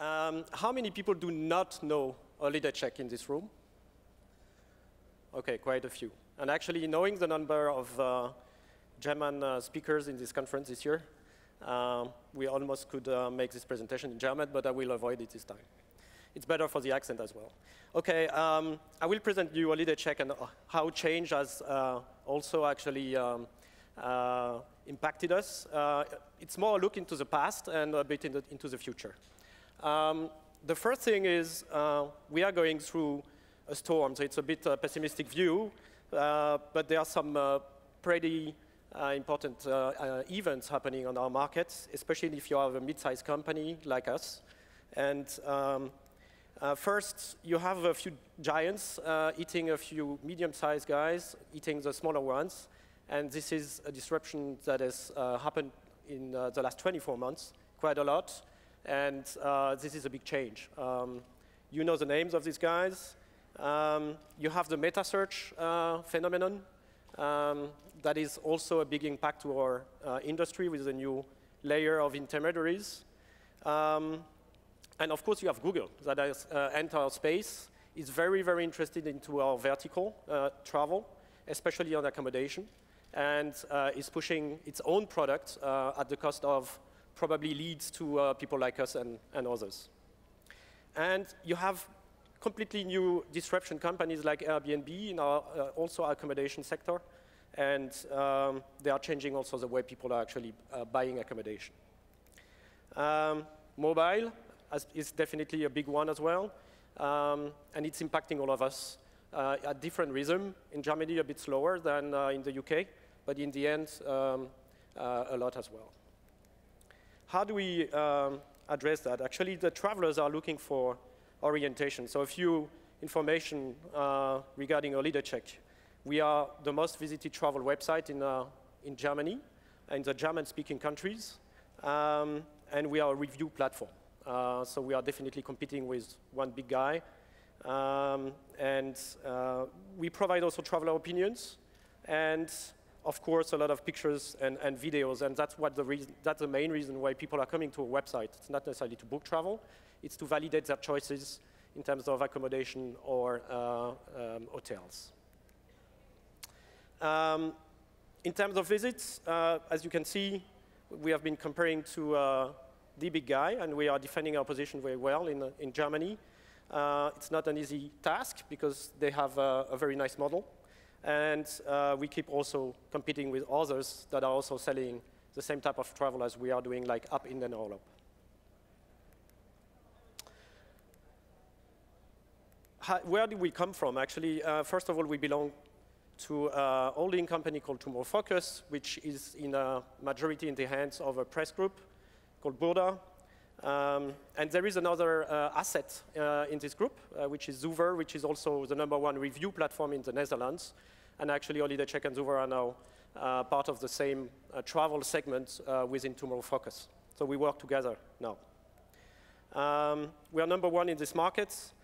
How many people do not know Holidaycheck in this room? Okay, quite a few. And actually, knowing the number of German speakers in this conference this year, we almost could make this presentation in German, but I will avoid it this time. It's better for the accent as well. Okay, I will present you Holidaycheck and how change has also actually impacted us. It's more a look into the past and a bit into the future. The first thing is we are going through a storm, so it's a bit pessimistic view, but there are some pretty important events happening on our markets, especially if you are a mid-sized company like us. And first, you have a few giants eating a few medium-sized guys, eating the smaller ones. And this is a disruption that has happened in the last 24 months, quite a lot. And this is a big change. You know the names of these guys. You have the meta search phenomenon. That is also a big impact to our industry with a new layer of intermediaries. And of course, you have Google that has entered our space. It's very, very interested into our vertical travel, especially on accommodation, and is pushing its own product at the cost of probably leads to people like us and others. And you have completely new disruption companies like Airbnb in our also accommodation sector, and they are changing also the way people are actually buying accommodation. Mobile is definitely a big one as well, and it's impacting all of us at different rhythm. In Germany, a bit slower than in the UK, but in the end, a lot as well. How do we address that? Actually, the travelers are looking for orientation. So a few information regarding Holidaycheck. We are the most visited travel website in Germany, in the German-speaking countries, and we are a review platform. So we are definitely competing with one big guy. And we provide also traveler opinions, and of course, a lot of pictures and videos, and that's the main reason why people are coming to a website. It's not necessarily to book travel, it's to validate their choices in terms of accommodation or hotels. In terms of visits, as you can see, we have been comparing to the big guy, and we are defending our position very well in Germany. It's not an easy task because they have a very nice model. And we keep also competing with others that are also selling the same type of travel as we are doing, like up in and all up. Where do we come from? Actually, first of all, we belong to a holding company called Tomorrow Focus, which is in a majority in the hands of a press group called Burda. And there is another asset in this group, which is Zuver, which is also the #1 review platform in the Netherlands. And actually, Holidaycheck and Zuver are now part of the same travel segment within Tomorrow Focus. So we work together now. We are #1 in these markets,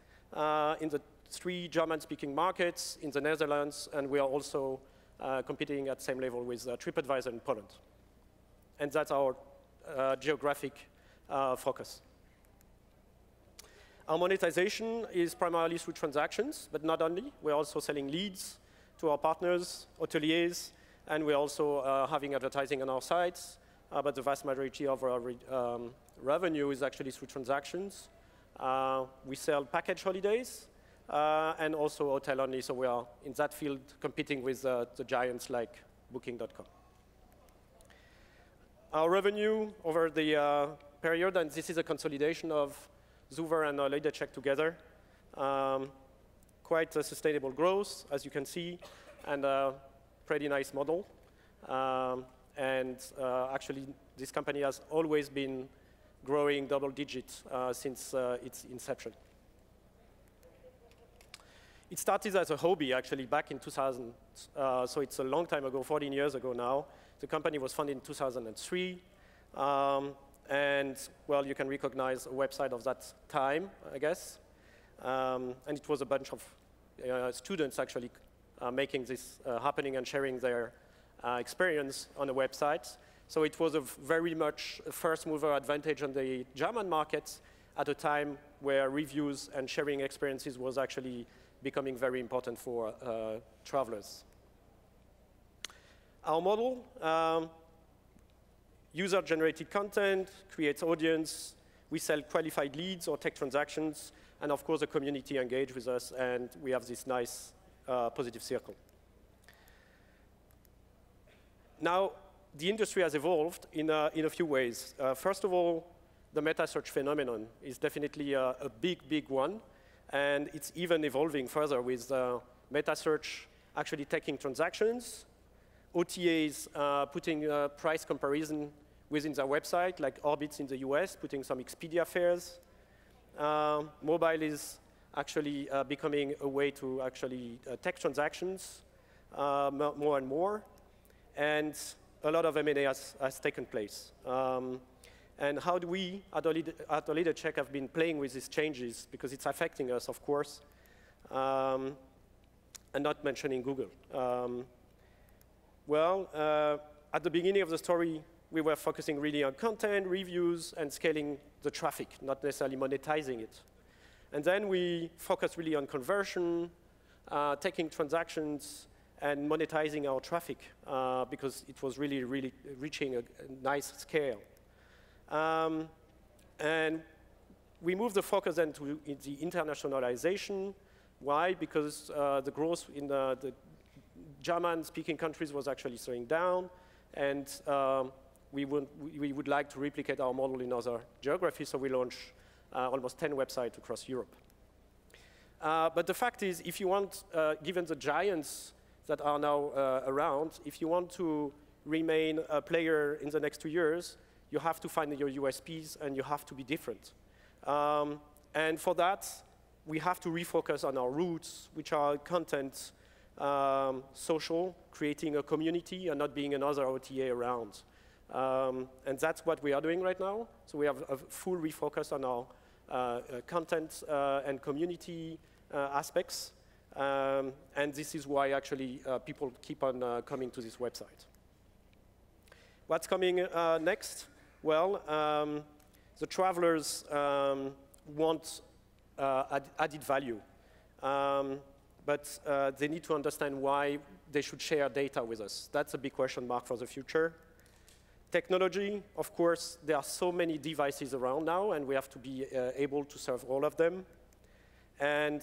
in the 3 German-speaking markets, in the Netherlands, and we are also competing at the same level with TripAdvisor in Poland. And that's our geographic focus. Our monetization is primarily through transactions, but not only. We're also selling leads to our partners, hoteliers, and we're also having advertising on our sites. But the vast majority of our revenue is actually through transactions. We sell package holidays and also hotel only, so we are in that field competing with the giants like Booking.com. Our revenue over the period, and this is a consolidation of Zuver and Holidaycheck together. Quite a sustainable growth, as you can see, and a pretty nice model. Actually, this company has always been growing double digits since its inception. It started as a hobby, actually, back in 2000. So it's a long time ago, 14 years ago now. The company was founded in 2003. And, well, you can recognize a website of that time, I guess. And it was a bunch of students, actually, making this happening and sharing their experience on the website. So it was a very much first mover advantage on the German market. at a time where reviews and sharing experiences was actually becoming very important for travelers. Our model, user-generated content, creates audience, we sell qualified leads or tech transactions, and of course the community engage with us, and we have this nice positive circle. Now, the industry has evolved in a few ways. First of all, the meta search phenomenon is definitely a big, big one, and it's even evolving further with meta search actually taking transactions, OTAs putting price comparison within their website, like Orbitz in the US, putting some Expedia fares. Mobile is actually becoming a way to actually take transactions more and more. And a lot of M&A has taken place. And how do we, at Holidaycheck, have been playing with these changes, because it's affecting us, of course, and not mentioning Google. At the beginning of the story, we were focusing really on content, reviews, and scaling the traffic, not necessarily monetizing it. And then we focused really on conversion, taking transactions, and monetizing our traffic, because it was really, really reaching a nice scale. And we moved the focus then to the internationalization. Why? Because the growth in the German-speaking countries was actually slowing down, and we would like to replicate our model in other geographies, so we launched almost 10 websites across Europe. But the fact is, if you want, given the giants that are now around, if you want to remain a player in the next 2 years, you have to find your USPs and you have to be different. And for that, we have to refocus on our roots, which are content, social, creating a community and not being another OTA around. And that's what we are doing right now. So we have a full refocus on our content and community aspects. And this is why actually people keep on coming to this website. What's coming next? Well, the travelers want added value. But they need to understand why they should share data with us. That's a big question mark for the future. Technology, of course, there are so many devices around now, and we have to be able to serve all of them. And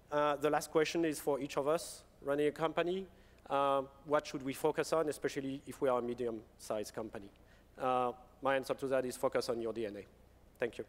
the last question is for each of us running a company. What should we focus on, especially if we are a medium-sized company? My answer to that is focus on your DNA. Thank you.